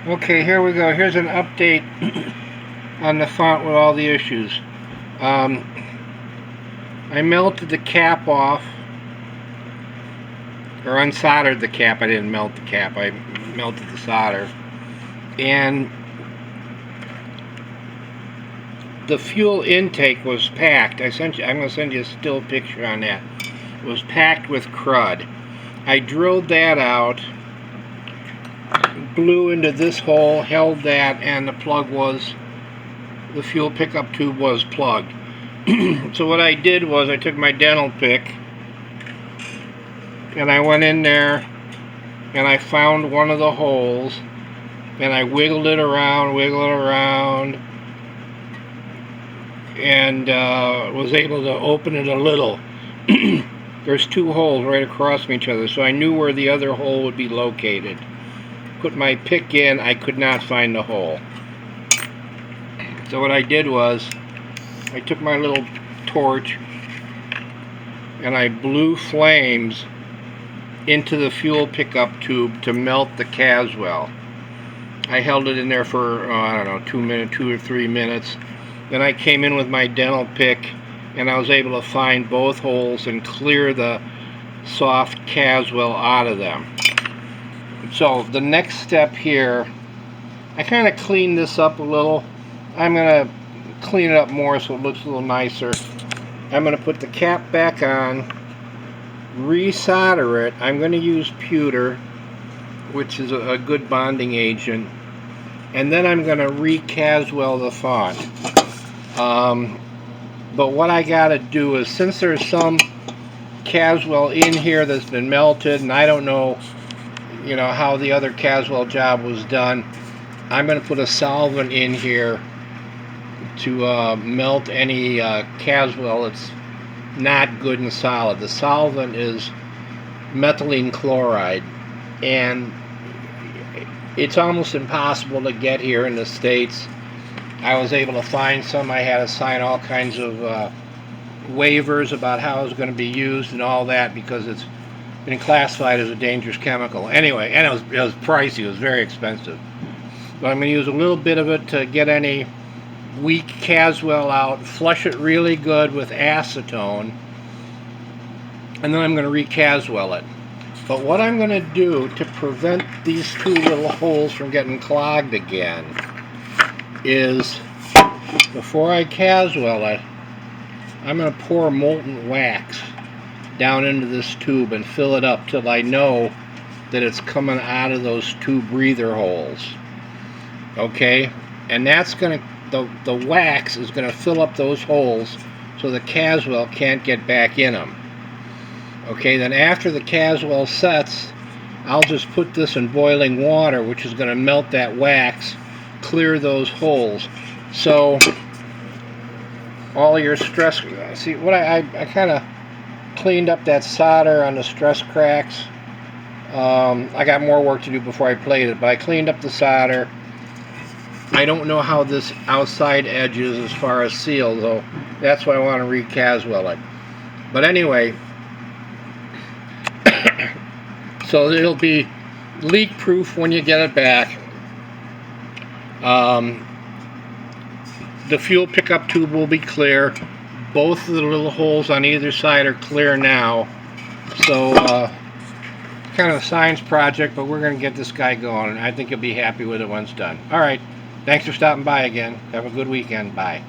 Okay, here we go. Here's an update on the font with all the issues. I melted the cap off, or unsoldered the cap. I didn't melt the cap. I melted the solder. And the fuel intake was packed. I'm going to send you a still picture on that. It was packed with crud. I drilled that out, blew into this hole, held that, and the fuel pickup tube was plugged. So what I did was I took my dental pick and I went in there and I found one of the holes and I wiggled it around, and was able to open it a little. There's two holes right across from each other, so I knew where the other hole would be located. Put my pick in, I could not find the hole. So what I did was, I took my little torch and I blew flames into the fuel pickup tube to melt the caswell. I held it in there for, I don't know, 2 or 3 minutes. Then I came in with my dental pick and I was able to find both holes and clear the soft caswell out of them. So the next step here, I kind of cleaned this up a little. I'm going to clean it up more so it looks a little nicer. I'm going to put the cap back on, resolder it. I'm going to use pewter, which is a good bonding agent, and then I'm going to re-caswell the font. But what I got to do is, since there's some caswell in here that's been melted, and I don't know, how the other caswell job was done, I'm going to put a solvent in here to melt any caswell that's not good and solid. The solvent is methylene chloride, and it's almost impossible to get here in the States. I was able to find some. I had to sign all kinds of waivers about how it was going to be used and all that because it's been classified as a dangerous chemical. Anyway, and it was pricey. It was very expensive. But I'm going to use a little bit of it to get any weak caswell out, flush it really good with acetone, and then I'm going to re-caswell it. But what I'm going to do to prevent these two little holes from getting clogged again is, before I caswell it, I'm going to pour molten wax down into this tube and fill it up till I know that it's coming out of those two breather holes. Okay? And that's going to, the wax is going to fill up those holes so the caswell can't get back in them. Okay, then after the caswell sets, I'll just put this in boiling water, which is going to melt that wax, clear those holes. So all your stress, see what I kind of cleaned up that solder on the stress cracks. I got more work to do before I played it, but I cleaned up the solder. I don't know how this outside edge is as far as seal, though. That's why I want to re-caswell it. But anyway, so it'll be leak proof when you get it back. The fuel pickup tube will be clear. Both of the little holes on either side are clear now. So kind of a science project, but we're going to get this guy going. I think you'll be happy with it once done. All right. Thanks for stopping by again. Have a good weekend. Bye.